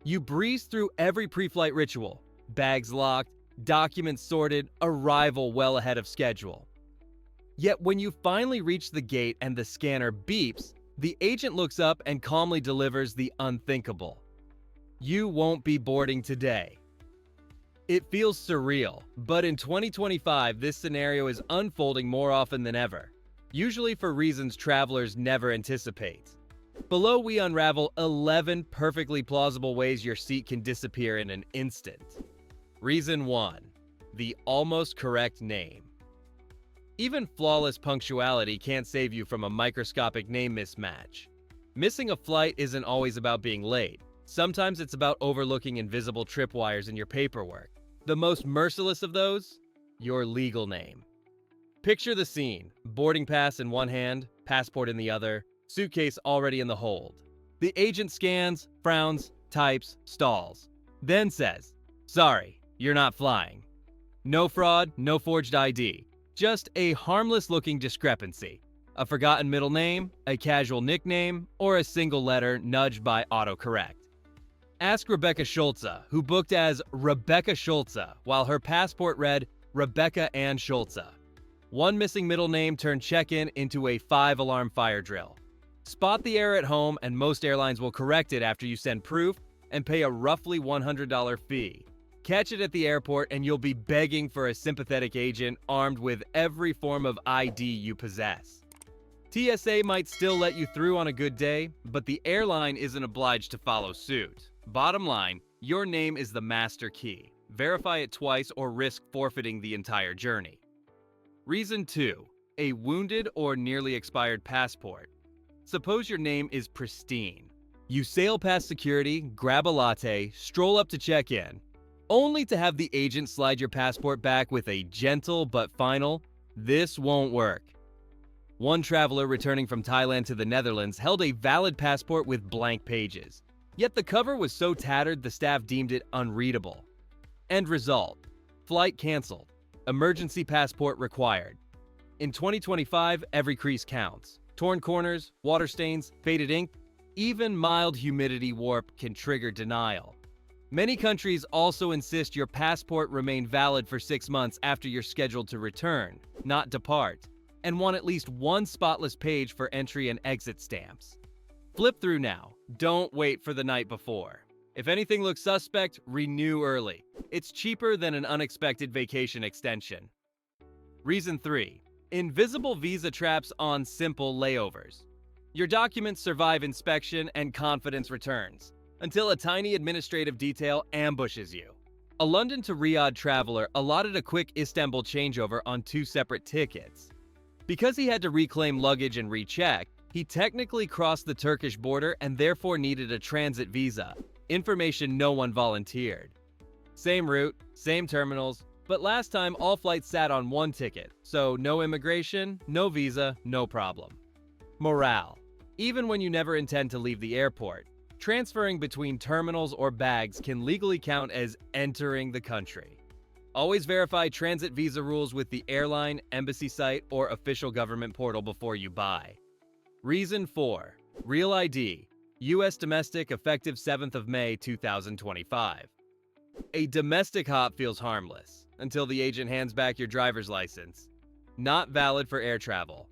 You breeze through every pre-flight ritual, bags locked, documents sorted, arrival well ahead of schedule. Yet when you finally reach the gate and the scanner beeps, the agent looks up and calmly delivers the unthinkable. You won't be boarding today. It feels surreal, but in 2025, this scenario is unfolding more often than ever, usually for reasons travelers never anticipate. Below, we unravel 11 perfectly plausible ways your seat can disappear in an instant. Reason 1. The almost correct name. Even flawless punctuality can't save you from a microscopic name mismatch. Missing a flight isn't always about being late. Sometimes it's about overlooking invisible tripwires in your paperwork. The most merciless of those? Your legal name. Picture the scene. Boarding pass in one hand, passport in the other, suitcase already in the hold. The agent scans, frowns, types, stalls. Then says, "Sorry, you're not flying." No fraud, no forged ID. Just a harmless-looking discrepancy. A forgotten middle name, a casual nickname, or a single letter nudged by autocorrect. Ask Rebecca Schulze, who booked as Rebecca Schulze while her passport read Rebecca Ann Schulze. One missing middle name turned check-in into a 5-alarm fire drill. Spot the error at home and most airlines will correct it after you send proof and pay a roughly $100 fee. Catch it at the airport and you'll be begging for a sympathetic agent armed with every form of ID you possess. TSA might still let you through on a good day, but the airline isn't obliged to follow suit. Bottom line, your name is the master key. Verify it twice or risk forfeiting the entire journey. Reason 2. A wounded or nearly expired passport. Suppose your name is pristine. You sail past security, grab a latte, stroll up to check in, only to have the agent slide your passport back with a gentle but final, "This won't work." One traveler returning from Thailand to the Netherlands held a valid passport with blank pages. Yet the cover was so tattered the staff deemed it unreadable. End result: flight canceled. Emergency passport required. In 2025, every crease counts. Torn corners, water stains, faded ink, even mild humidity warp can trigger denial. Many countries also insist your passport remain valid for 6 months after you're scheduled to return, not depart, and want at least one spotless page for entry and exit stamps. Flip through now. Don't wait for the night before. If anything looks suspect, renew early. It's cheaper than an unexpected vacation extension. Reason 3. Invisible visa traps on simple layovers. Your documents survive inspection and confidence returns, until a tiny administrative detail ambushes you. A London to Riyadh traveler allotted a quick Istanbul changeover on 2 separate tickets. Because he had to reclaim luggage and recheck, he technically crossed the Turkish border and therefore needed a transit visa, information no one volunteered. Same route, same terminals, but last time all flights sat on one ticket, so no immigration, no visa, no problem. Morale. Even when you never intend to leave the airport, transferring between terminals or bags can legally count as entering the country. Always verify transit visa rules with the airline, embassy site, or official government portal before you buy. Reason 4. Real ID. U.S. domestic effective 7th of May 2025. A domestic hop feels harmless until the agent hands back your driver's license. Not valid for air travel.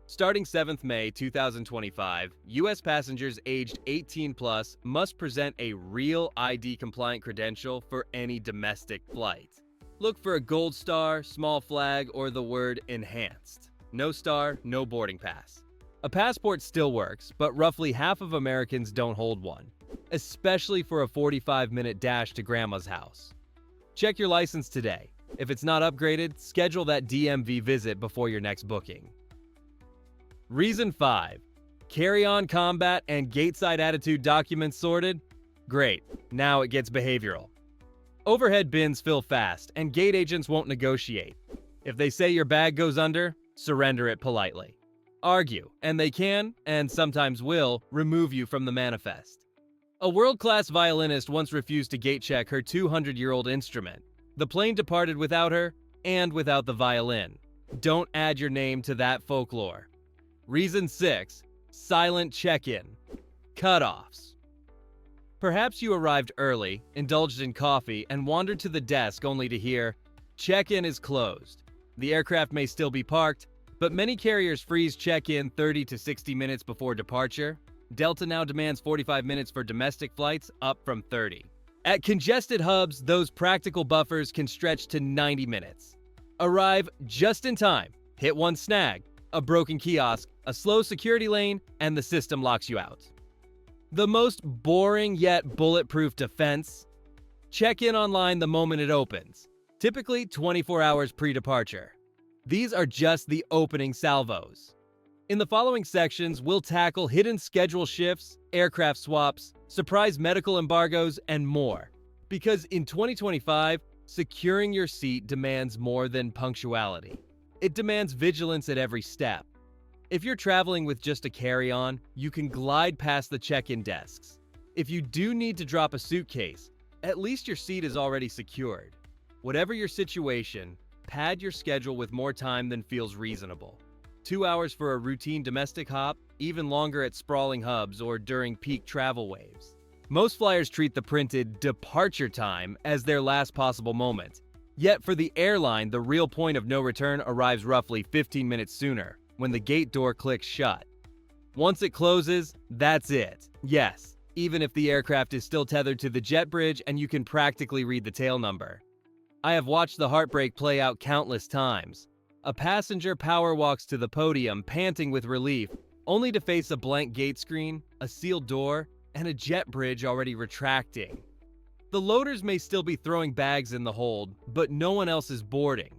Starting 7th May 2025, U.S. passengers aged 18 plus must present a real ID compliant credential for any domestic flight. Look for a gold star, small flag, or the word enhanced. No star, no boarding pass. A passport still works, but roughly half of Americans don't hold one, especially for a 45-minute dash to grandma's house. Check your license today. If it's not upgraded, schedule that DMV visit before your next booking. Reason 5. Carry-on combat and gateside attitude documents sorted? Great, now it gets behavioral. Overhead bins fill fast, and gate agents won't negotiate. If they say your bag goes under, surrender it politely. Argue, and they can, and sometimes will, remove you from the manifest. A world-class violinist once refused to gate check her 200-year-old instrument. The plane departed without her, and without the violin. Don't add your name to that folklore. Reason 6. Silent check-in. Cutoffs. Perhaps you arrived early, indulged in coffee, and wandered to the desk only to hear, "Check-in is closed." The aircraft may still be parked, but many carriers freeze check-in 30 to 60 minutes before departure. Delta now demands 45 minutes for domestic flights, up from 30. At congested hubs, those practical buffers can stretch to 90 minutes. Arrive just in time, hit one snag, a broken kiosk, a slow security lane, and the system locks you out. The most boring yet bulletproof defense: check in online the moment it opens, typically 24 hours pre-departure. These are just the opening salvos. In the following sections, we'll tackle hidden schedule shifts, aircraft swaps, surprise medical embargoes, and more. Because in 2025, securing your seat demands more than punctuality. It demands vigilance at every step. If you're traveling with just a carry-on, you can glide past the check-in desks. If you do need to drop a suitcase, at least your seat is already secured. Whatever your situation, pad your schedule with more time than feels reasonable. 2 hours for a routine domestic hop, even longer at sprawling hubs or during peak travel waves. Most flyers treat the printed departure time as their last possible moment. Yet for the airline, the real point of no return arrives roughly 15 minutes sooner, when the gate door clicks shut. Once it closes, that's it. Yes, even if the aircraft is still tethered to the jet bridge and you can practically read the tail number. I have watched the heartbreak play out countless times. A passenger power walks to the podium, panting with relief, only to face a blank gate screen, a sealed door, and a jet bridge already retracting. The loaders may still be throwing bags in the hold, but no one else is boarding.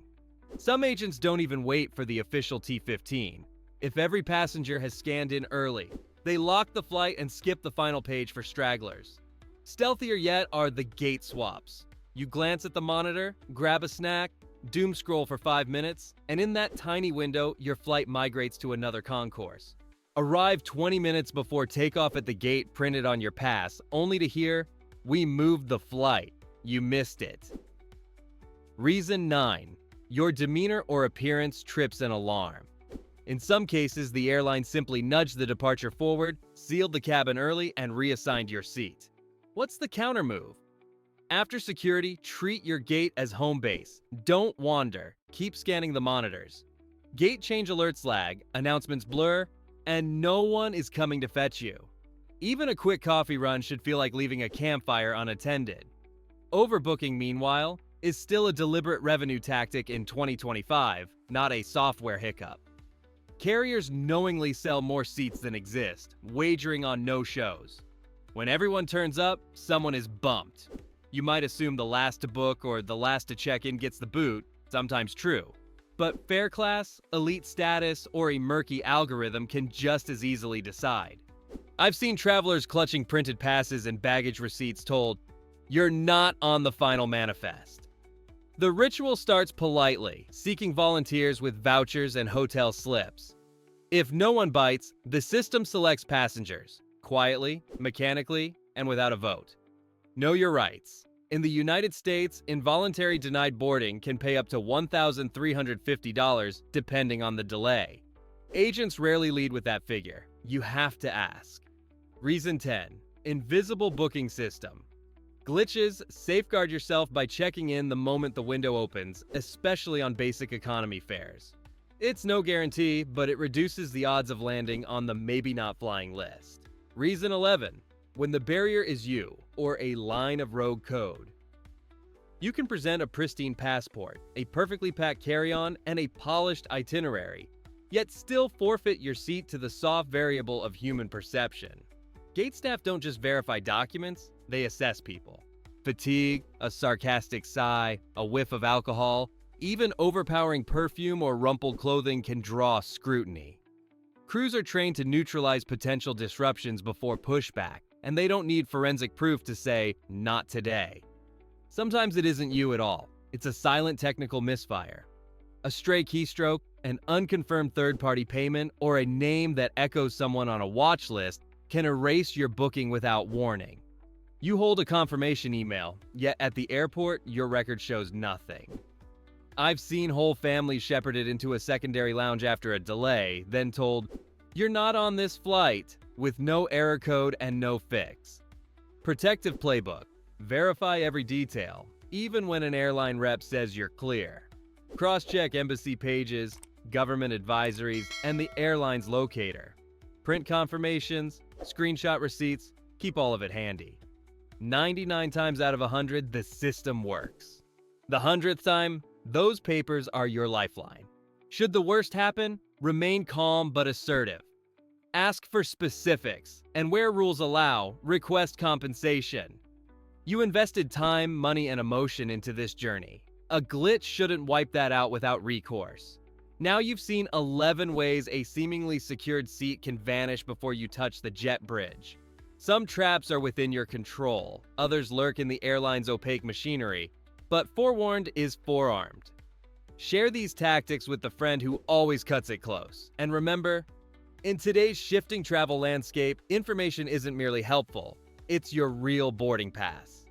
Some agents don't even wait for the official T-15. If every passenger has scanned in early, they lock the flight and skip the final page for stragglers. Stealthier yet are the gate swaps. You glance at the monitor, grab a snack, doom scroll for 5 minutes, and in that tiny window, your flight migrates to another concourse. Arrive 20 minutes before takeoff at the gate printed on your pass, only to hear, "We moved the flight. You missed it." Reason 9. Your demeanor or appearance trips an alarm. In some cases, the airline simply nudged the departure forward, sealed the cabin early, and reassigned your seat. What's the counter move? After security, treat your gate as home base. Don't wander. Keep scanning the monitors. Gate change alerts lag, announcements blur, and no one is coming to fetch you. Even a quick coffee run should feel like leaving a campfire unattended. Overbooking, meanwhile, is still a deliberate revenue tactic in 2025, not a software hiccup. Carriers knowingly sell more seats than exist, wagering on no-shows. When everyone turns up, someone is bumped. You might assume the last to book or the last to check in gets the boot, sometimes true. But fare class, elite status, or a murky algorithm can just as easily decide. I've seen travelers clutching printed passes and baggage receipts told, "You're not on the final manifest." The ritual starts politely, seeking volunteers with vouchers and hotel slips. If no one bites, the system selects passengers, quietly, mechanically, and without a vote. Know your rights. In the United States, involuntary denied boarding can pay up to $1,350 depending on the delay. Agents rarely lead with that figure. You have to ask. Reason 10. Invisible booking system. Glitches: safeguard yourself by checking in the moment the window opens, especially on basic economy fares. It's no guarantee, but it reduces the odds of landing on the maybe not flying list. Reason 11. When the barrier is you, or a line of rogue code. You can present a pristine passport, a perfectly packed carry-on, and a polished itinerary, yet still forfeit your seat to the soft variable of human perception. Gate staff don't just verify documents, they assess people. Fatigue, a sarcastic sigh, a whiff of alcohol, even overpowering perfume or rumpled clothing can draw scrutiny. Crews are trained to neutralize potential disruptions before pushback, and they don't need forensic proof to say, "Not today." Sometimes it isn't you at all. It's a silent technical misfire. A stray keystroke, an unconfirmed third-party payment, or a name that echoes someone on a watch list can erase your booking without warning. You hold a confirmation email, yet at the airport, your record shows nothing. I've seen whole families shepherded into a secondary lounge after a delay, then told, "You're not on this flight," with no error code and no fix. Protective playbook. Verify every detail, even when an airline rep says you're clear. Cross-check embassy pages, government advisories, and the airline's locator. Print confirmations, screenshot receipts, keep all of it handy. 99 times out of 100, the system works. The 100th time, those papers are your lifeline. Should the worst happen, remain calm but assertive. Ask for specifics, and where rules allow, request compensation. You invested time, money, and emotion into this journey. A glitch shouldn't wipe that out without recourse. Now you've seen 11 ways a seemingly secured seat can vanish before you touch the jet bridge. Some traps are within your control, others lurk in the airline's opaque machinery, but forewarned is forearmed. Share these tactics with the friend who always cuts it close. And remember, in today's shifting travel landscape, information isn't merely helpful, it's your real boarding pass.